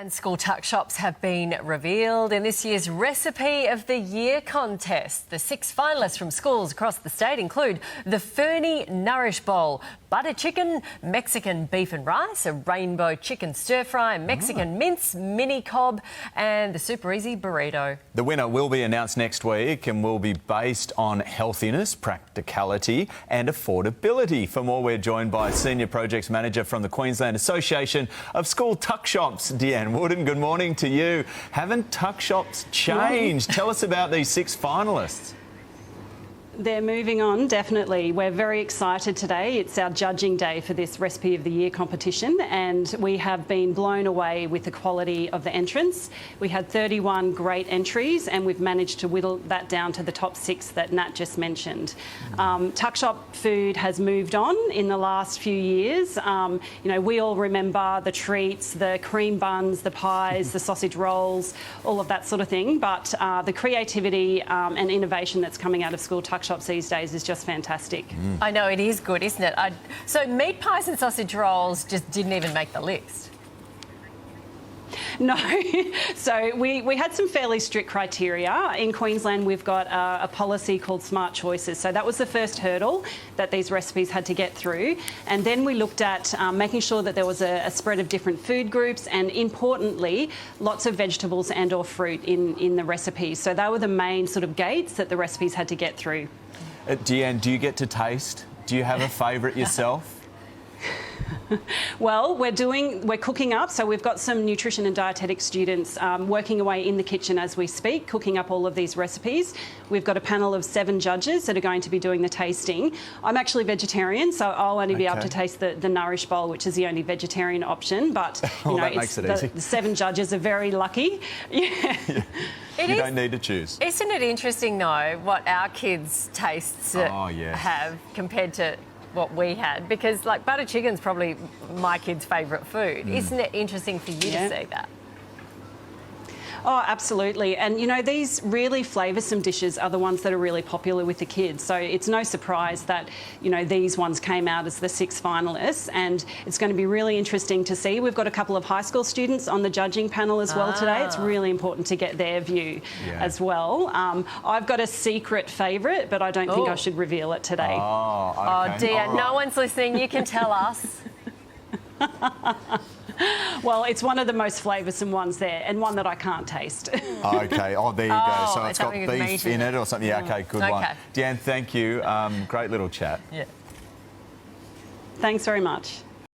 And school Tuckshops have been revealed in this year's Recipe of the Year contest. The 6 finalists from schools across the state include the Ferny Nourish Bowl, butter chicken, Mexican beef and rice, a rainbow chicken stir-fry, Mexican mince, mini cob and the super easy burrito. The winner will be announced next week and will be based on healthiness, practicality and affordability. For more, we're joined by Senior Projects Manager from the Queensland Association of School Tuckshops, Deanne Wooden. Good morning to you. Haven't Tuckshops changed? Tell us about these 6 finalists. They're moving on, definitely. We're very excited today. It's our judging day for this Recipe of the Year competition, and we have been blown away with the quality of the entrants. We had 31 great entries, and we've managed to whittle that down to the top 6 that Nat just mentioned. Tuckshop food has moved on in the last few years. You know, we all remember the treats, the cream buns, the pies, the sausage rolls, all of that sort of thing, but the creativity and innovation that's coming out of school Tuckshops these days is just fantastic. I know, it is good, isn't it? So meat pies and sausage rolls just didn't even make the list. No, so we had some fairly strict criteria. In Queensland, we've got a policy called Smart Choices. So that was the first hurdle that these recipes had to get through. And then we looked at making sure that there was a spread of different food groups and, importantly, lots of vegetables and or fruit in the recipes. So they were the main sort of gates that the recipes had to get through. Deanne, do you get to taste? Do you have a favourite yourself? Well, we're cooking up, so we've got some nutrition and dietetic students working away in the kitchen as we speak, cooking up all of these recipes. We've got a panel of 7 judges that are going to be doing the tasting. I'm actually vegetarian, so I'll only be able to taste the Nourish Bowl, which is the only vegetarian option, but you know, the 7 judges are very lucky. Yeah. You don't need to choose. Isn't it interesting, though, what our kids' tastes have compared to what we had? Because, like, butter chicken's probably my kids' favourite food. Isn't it interesting for you to see that? Oh, absolutely. And, you know, these really flavoursome dishes are the ones that are really popular with the kids. So it's no surprise that, you know, these ones came out as the 6 finalists, and it's going to be really interesting to see. We've got a couple of high school students on the judging panel as well today. It's really important to get their view as well. I've got a secret favourite, but I don't think I should reveal it today. Oh, dear. No one's listening. You can tell us. Well, it's one of the most flavoursome ones there, and one that I can't taste. Okay, there you go. So it's got beef in it or something. Yeah, okay, good one. Deanne, thank you. Great little chat. Yeah. Thanks very much.